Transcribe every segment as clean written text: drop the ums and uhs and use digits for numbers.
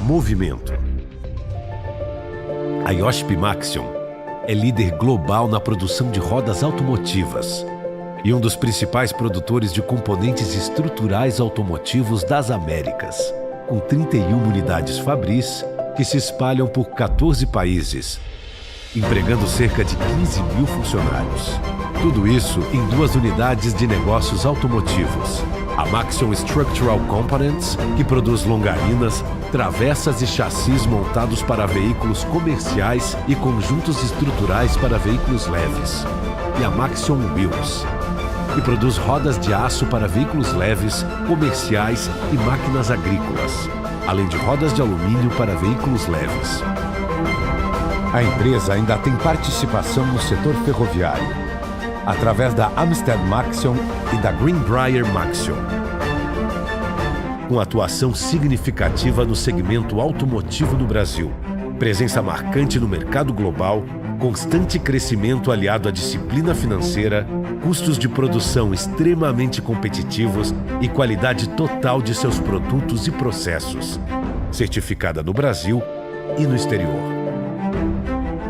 movimento. A Iochpe-Maxion é líder global na produção de rodas automotivas e um dos principais produtores de componentes estruturais automotivos das Américas, com 31 unidades fabris que se espalham por 14 países, empregando cerca de 15 mil funcionários. Tudo isso em 2 unidades de negócios automotivos. A Maxion Structural Components, que produz longarinas, travessas e chassis montados para veículos comerciais e conjuntos estruturais para veículos leves. E a Maxion Wheels, que produz rodas de aço para veículos leves, comerciais e máquinas agrícolas, além de rodas de alumínio para veículos leves. A empresa ainda tem participação no setor ferroviário, através da Amsted Maxion e da Greenbrier Maxion, com atuação significativa no segmento automotivo no Brasil, presença marcante no mercado global, constante crescimento aliado à disciplina financeira, custos de produção extremamente competitivos e qualidade total de seus produtos e processos, certificada no Brasil e no exterior.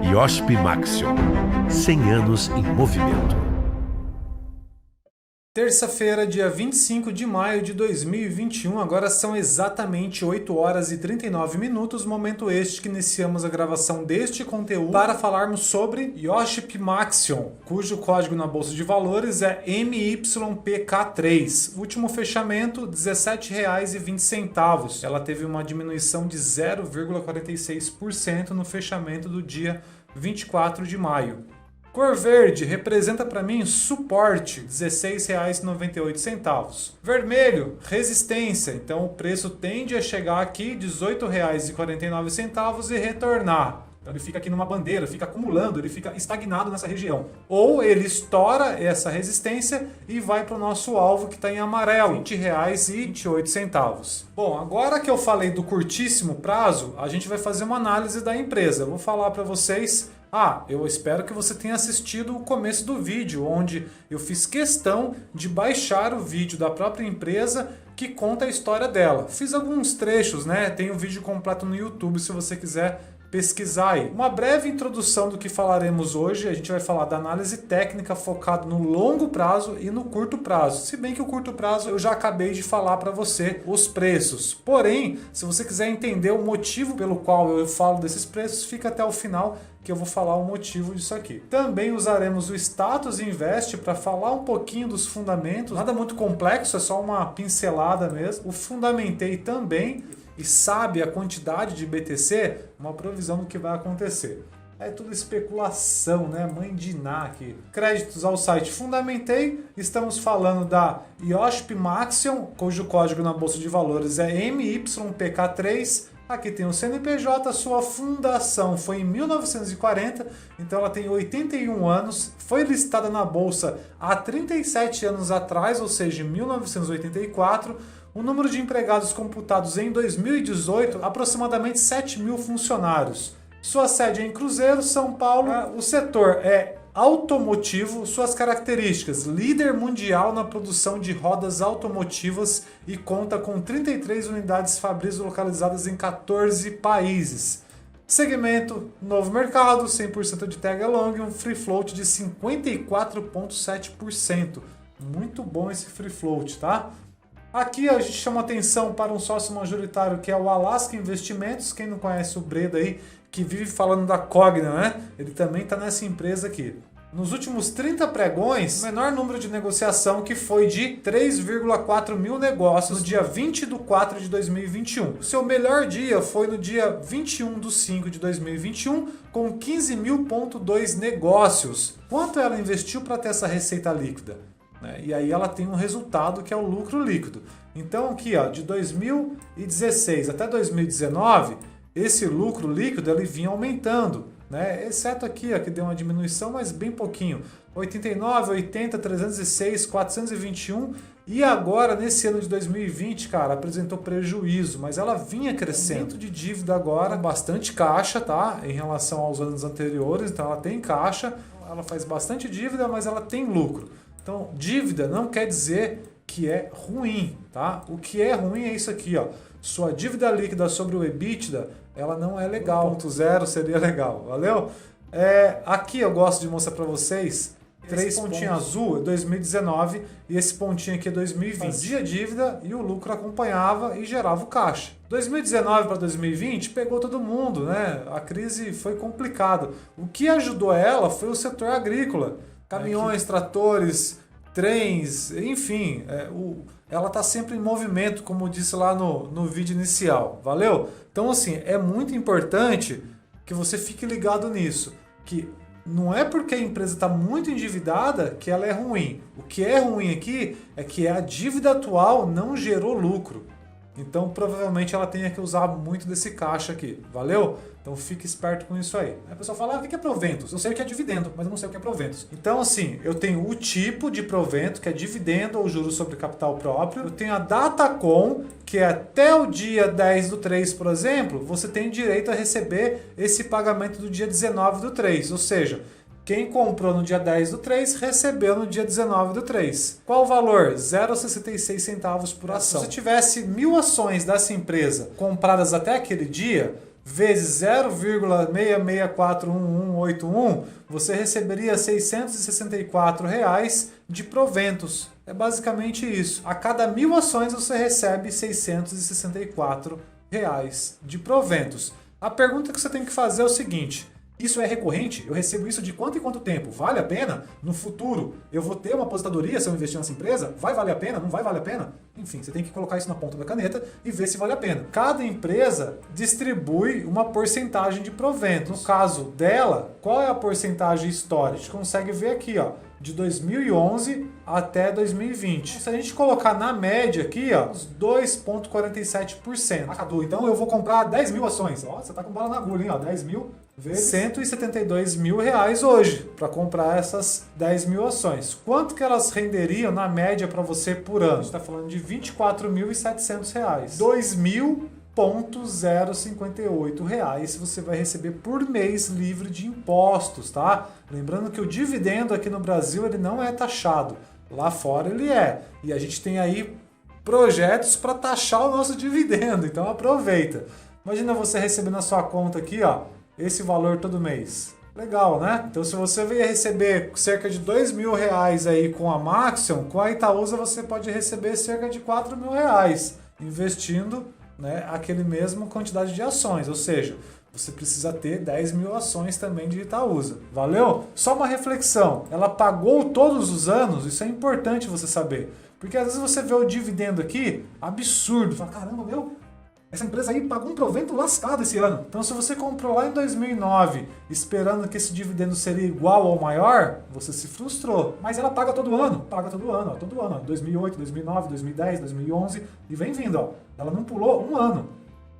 Iochpe-Maxion, 100 anos em movimento. Terça-feira, dia 25 de maio de 2021, agora são exatamente 8 horas e 39 minutos, momento este que iniciamos a gravação deste conteúdo para falarmos sobre Iochpe-Maxion, cujo código na Bolsa de Valores é MYPK3. Último fechamento, R$ 17,20. Ela teve uma diminuição de 0,46% no fechamento do dia 24 de maio. Cor verde representa para mim suporte, R$ 16,98. Vermelho, resistência, então o preço tende a chegar aqui R$ 18,49 e retornar. Então ele fica aqui numa bandeira, fica acumulando, ele fica estagnado nessa região. Ou ele estoura essa resistência e vai para o nosso alvo que está em amarelo, R$ 20,28. Bom, agora que eu falei do curtíssimo prazo, a gente vai fazer uma análise da empresa. Eu vou falar para vocês... eu espero que você tenha assistido o começo do vídeo, onde eu fiz questão de baixar o vídeo da própria empresa que conta a história dela. Fiz alguns trechos, né? Tem o vídeo completo no YouTube se você quiser pesquisar aí. Uma breve introdução do que falaremos hoje. A gente vai falar da análise técnica focada no longo prazo e no curto prazo. Se bem que o curto prazo eu já acabei de falar para você os preços. Porém, se você quiser entender o motivo pelo qual eu falo desses preços, fica até o final que eu vou falar o motivo disso aqui. Também usaremos o Status Invest para falar um pouquinho dos fundamentos. Nada muito complexo, é só uma pincelada mesmo. O fundamentei também e sabe a quantidade de BTC, uma provisão do que vai acontecer. É tudo especulação, né? Mãe de Ná aqui. Créditos ao site Fundamentei. Estamos falando da Iochpe-Maxion, cujo código na Bolsa de Valores é MYPK3. Aqui tem o CNPJ, sua fundação foi em 1940, então ela tem 81 anos, foi listada na Bolsa há 37 anos atrás, ou seja, em 1984. O número de empregados computados em 2018, aproximadamente 7 mil funcionários. Sua sede é em Cruzeiro, São Paulo. O setor é automotivo, suas características: líder mundial na produção de rodas automotivas e conta com 33 unidades fabris localizadas em 14 países. Segmento: novo mercado, 100% de tag along, um free float de 54,7%. Muito bom esse free float, tá? Aqui a gente chama atenção para um sócio majoritário que é o Alaska Investimentos. Quem não conhece o Breda aí, que vive falando da Cogna, né? Ele também está nessa empresa aqui. Nos últimos 30 pregões, o menor número de negociação que foi de 3,4 mil negócios no dia 20 de 4 de 2021. O seu melhor dia foi no dia 21 de 5 de 2021, com 15.000,2 negócios. Quanto ela investiu para ter essa receita líquida? E aí ela tem um resultado que é o lucro líquido. Então aqui, ó, de 2016 até 2019, esse lucro líquido ele vinha aumentando, né? Exceto aqui, ó, que deu uma diminuição, mas bem pouquinho. 89, 80, 306, 421 e agora nesse ano de 2020, cara, apresentou prejuízo, mas ela vinha crescendo. Aumento de dívida agora, bastante caixa, tá? Em relação aos anos anteriores, então ela tem caixa, ela faz bastante dívida, mas ela tem lucro. Então, dívida não quer dizer que é ruim, tá? O que é ruim é isso aqui, ó. Sua dívida líquida sobre o EBITDA, ela não é legal. 1.0 seria legal, valeu? Aqui eu gosto de mostrar para vocês, 3 pontinhos azul é 2019 e esse pontinho aqui é 2020. Fazia dívida e o lucro acompanhava e gerava o caixa. 2019 para 2020 pegou todo mundo, né? A crise foi complicada. O que ajudou ela foi o setor agrícola. Caminhões, tratores, trens, enfim, ela está sempre em movimento, como eu disse lá no vídeo inicial, valeu? Então, assim, é muito importante que você fique ligado nisso, que não é porque a empresa está muito endividada que ela é ruim. O que é ruim aqui é que a dívida atual não gerou lucro. Então, provavelmente, ela tenha que usar muito desse caixa aqui, valeu? Então, fique esperto com isso aí. Aí a pessoa fala, o que é proventos? Eu sei o que é dividendo, mas eu não sei o que é proventos. Então, assim, eu tenho o tipo de provento, que é dividendo ou juros sobre capital próprio. Eu tenho a Datacom, que é até o dia 10/3, por exemplo, você tem direito a receber esse pagamento do dia 19/3, ou seja, quem comprou no dia 10/3 recebeu no dia 19/3. Qual o valor? 0,66 centavos por ação. Se você tivesse 1.000 ações dessa empresa compradas até aquele dia, vezes 0,664181, você receberia R$ 664 de proventos. É basicamente isso. A cada 1.000 ações você recebe R$ 664 de proventos. A pergunta que você tem que fazer é o seguinte: isso é recorrente? Eu recebo isso de quanto em quanto tempo? Vale a pena? No futuro, eu vou ter uma aposentadoria se eu investir nessa empresa? Vai valer a pena? Não vai valer a pena? Enfim, você tem que colocar isso na ponta da caneta e ver se vale a pena. Cada empresa distribui uma porcentagem de proventos. No caso dela, qual é a porcentagem histórica? A gente consegue ver aqui, ó, de 2011 até 2020. Se a gente colocar na média aqui, ó, uns 2,47%. Cadu, então eu vou comprar 10 mil ações. Ó, você tá com bala na agulha, hein? Ó, 10 mil vezes R$172 mil hoje para comprar essas 10 mil ações. Quanto que elas renderiam na média para você por ano? A gente está falando de R$24.700. R$2.058 você vai receber por mês livre de impostos, tá? Lembrando que o dividendo aqui no Brasil ele não é taxado. Lá fora ele é. E a gente tem aí projetos para taxar o nosso dividendo. Então aproveita. Imagina você receber na sua conta aqui, ó, esse valor todo mês. Legal, né? Então, se você vier receber cerca de R$2.000 aí com a Maxion, com a Itaúsa você pode receber cerca de R$4.000 investindo, né, aquele mesmo quantidade de ações. Ou seja, você precisa ter 10 mil ações também de Itaúsa. Valeu? Só uma reflexão. Ela pagou todos os anos? Isso é importante você saber. Porque às vezes você vê o dividendo aqui, absurdo. Fala, caramba, essa empresa aí pagou um provento lascado esse ano. Então, se você comprou lá em 2009, esperando que esse dividendo seria igual ou maior, você se frustrou. Mas ela paga todo ano. Paga todo ano, ó, todo ano. Ó. 2008, 2009, 2010, 2011 e vem vindo. Ó. Ela não pulou um ano.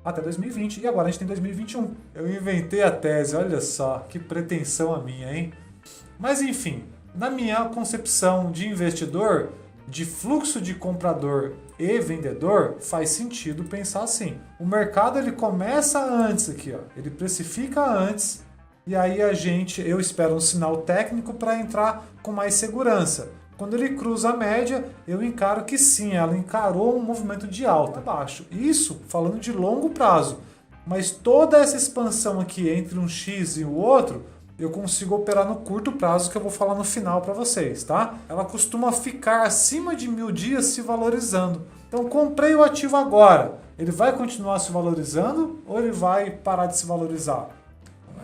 Até 2020. E agora a gente tem 2021. Eu inventei a tese, olha só. Que pretensão a minha, hein? Mas, enfim, na minha concepção de investidor, de fluxo de comprador e vendedor, faz sentido pensar assim. O mercado ele começa antes aqui, ó. Ele precifica antes e aí eu espero um sinal técnico para entrar com mais segurança. Quando ele cruza a média, eu encaro que sim, ela encarou um movimento de alta baixo. Isso falando de longo prazo. Mas toda essa expansão aqui entre um X e o outro, eu consigo operar no curto prazo, que eu vou falar no final para vocês, tá? Ela costuma ficar acima de 1.000 dias se valorizando. Então, comprei o ativo agora. Ele vai continuar se valorizando ou ele vai parar de se valorizar?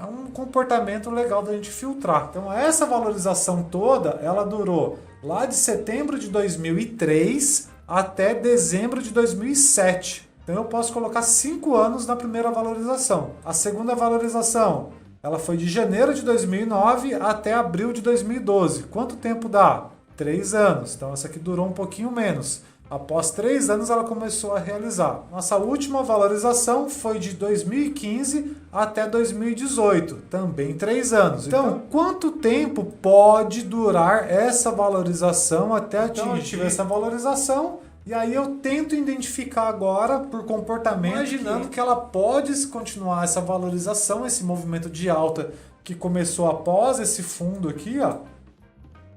É um comportamento legal da gente filtrar. Então, essa valorização toda, ela durou lá de setembro de 2003 até dezembro de 2007. Então, eu posso colocar 5 anos na primeira valorização. A segunda valorização, ela foi de janeiro de 2009 até abril de 2012. Quanto tempo dá? 3 anos. Então essa aqui durou um pouquinho menos. Após 3 anos ela começou a realizar. Nossa última valorização foi de 2015 até 2018. Também 3 anos. Então, quanto tempo pode durar essa valorização até atingir essa valorização? E aí eu tento identificar agora por comportamento, imaginando que ela pode continuar essa valorização, esse movimento de alta que começou após esse fundo aqui, ó,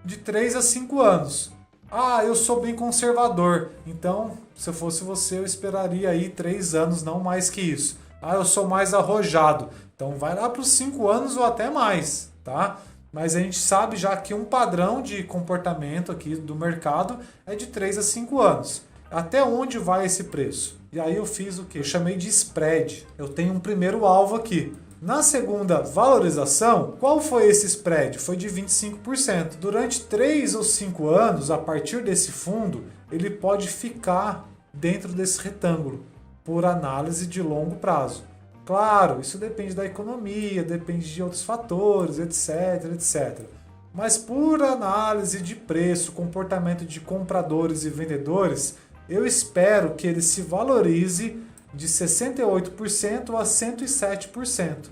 de 3 a 5 anos. Ah, eu sou bem conservador, então se eu fosse você eu esperaria aí 3 anos, não mais que isso. Ah, eu sou mais arrojado, então vai lá para os 5 anos ou até mais, tá? Mas a gente sabe já que um padrão de comportamento aqui do mercado é de 3 a 5 anos. Até onde vai esse preço? E aí eu fiz o quê? Eu chamei de spread. Eu tenho um primeiro alvo aqui. Na segunda valorização, qual foi esse spread? Foi de 25%. Durante 3 ou 5 anos, a partir desse fundo, ele pode ficar dentro desse retângulo, por análise de longo prazo. Claro, isso depende da economia, depende de outros fatores, etc, etc. Mas por análise de preço, comportamento de compradores e vendedores, eu espero que ele se valorize de 68% a 107%.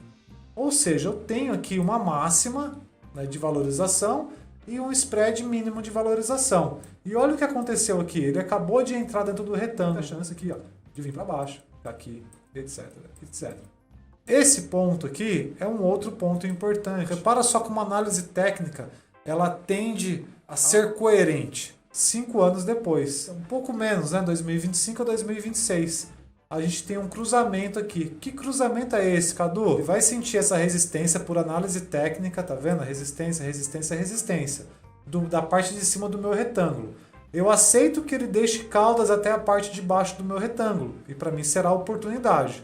Ou seja, eu tenho aqui uma máxima, né, de valorização e um spread mínimo de valorização. E olha o que aconteceu aqui, ele acabou de entrar dentro do retângulo, a chance aqui, ó, de vir para baixo, aqui, etc, etc. Esse ponto aqui é um outro ponto importante. Repara só como uma análise técnica, ela tende a ser coerente 5 anos depois. Um pouco menos, né? 2025 a 2026. A gente tem um cruzamento aqui. Que cruzamento é esse, Cadu? Ele vai sentir essa resistência por análise técnica, tá vendo? Resistência, resistência, resistência. Da parte de cima do meu retângulo. Eu aceito que ele deixe caudas até a parte de baixo do meu retângulo. E para mim será oportunidade.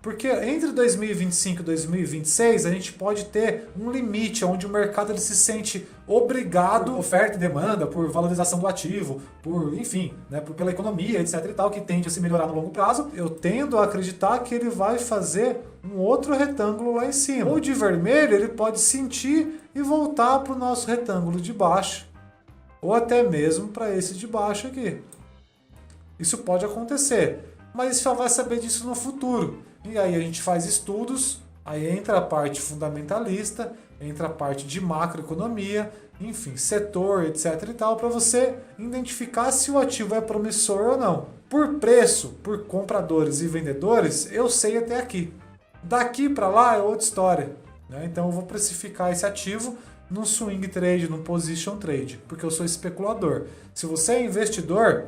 Porque entre 2025 e 2026 a gente pode ter um limite onde o mercado ele se sente obrigado, por oferta e demanda, por valorização do ativo, por, enfim, né, pela economia, etc e tal, que tende a se melhorar no longo prazo. Eu tendo a acreditar que ele vai fazer um outro retângulo lá em cima. Ou de vermelho ele pode sentir e voltar para o nosso retângulo de baixo. Ou até mesmo para esse de baixo aqui. Isso pode acontecer, mas só vai saber disso no futuro. E aí a gente faz estudos, aí entra a parte fundamentalista, entra a parte de macroeconomia, enfim, setor, etc e tal, para você identificar se o ativo é promissor ou não. Por preço, por compradores e vendedores, eu sei até aqui. Daqui para lá é outra história, né? Então eu vou precificar esse ativo num swing trade, num position trade, porque eu sou especulador. Se você é investidor,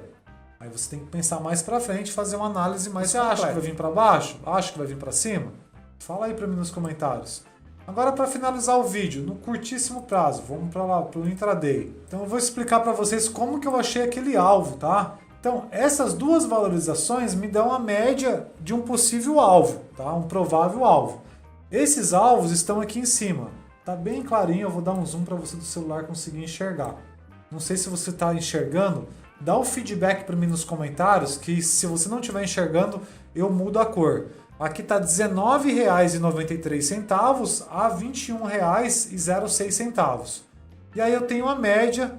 aí você tem que pensar mais para frente, fazer uma análise mais completa. Você acha que vai vir para baixo? Acha que vai vir para cima? Fala aí para mim nos comentários. Agora, para finalizar o vídeo, no curtíssimo prazo, vamos para lá, para o intraday. Então eu vou explicar para vocês como que eu achei aquele alvo, tá? Então, essas duas valorizações me dão a média de um possível alvo, tá? Um provável alvo. Esses alvos estão aqui em cima. Tá bem clarinho, eu vou dar um zoom para você do celular conseguir enxergar. Não sei se você está enxergando. Dá o feedback para mim nos comentários, que se você não estiver enxergando, eu mudo a cor. Aqui está R$ 19,93 a R$ 21,06. E aí eu tenho a média,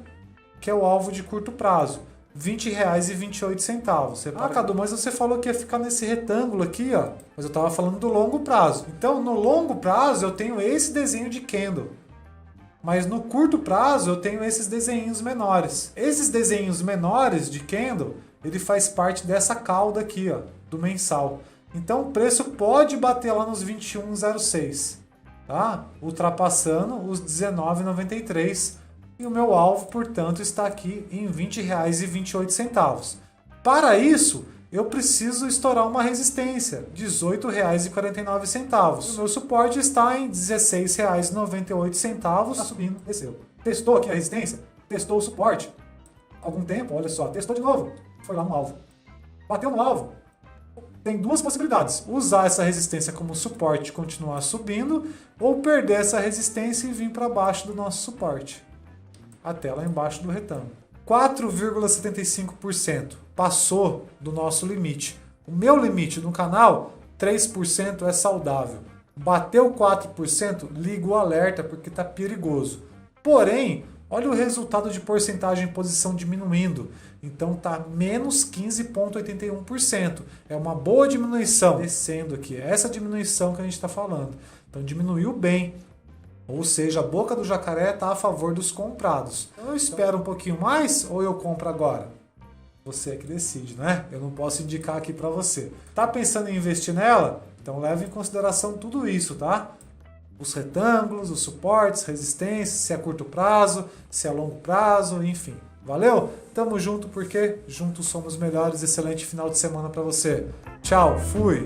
que é o alvo de curto prazo, R$ 20,28. Ah, Cadu, mas você falou que ia ficar nesse retângulo aqui, ó. Mas eu estava falando do longo prazo. Então, no longo prazo, eu tenho esse desenho de candle. Mas no curto prazo eu tenho esses desenhos menores. Esses desenhos menores de candle, ele faz parte dessa cauda aqui, ó, do mensal. Então o preço pode bater lá nos 21,06, tá? Ultrapassando os 19,93. E o meu alvo, portanto, está aqui em R$ 20,28. Para isso, eu preciso estourar uma resistência, R$ 18,49. O meu suporte está em R$ 16,98. Está subindo, desceu. Testou aqui a resistência, testou o suporte. Algum tempo, olha só, testou de novo. Foi lá no alvo. Bateu no alvo. Tem duas possibilidades. Usar essa resistência como suporte e continuar subindo, ou perder essa resistência e vir para baixo do nosso suporte. Até lá embaixo do retângulo. 4,75%. Passou do nosso limite. O meu limite no canal, 3% é saudável. Bateu 4%, liga o alerta porque está perigoso. Porém, olha o resultado de porcentagem em posição diminuindo. Então está menos 15,81%. É uma boa diminuição. Descendo aqui, é essa diminuição que a gente está falando. Então diminuiu bem. Ou seja, a boca do jacaré está a favor dos comprados. Então eu espero um pouquinho mais ou eu compro agora? Você é que decide, né? Eu não posso indicar aqui para você. Tá pensando em investir nela? Então leve em consideração tudo isso, tá? Os retângulos, os suportes, resistências, se é curto prazo, se é longo prazo, enfim. Valeu? Tamo junto porque juntos somos melhores. Excelente final de semana para você. Tchau, fui!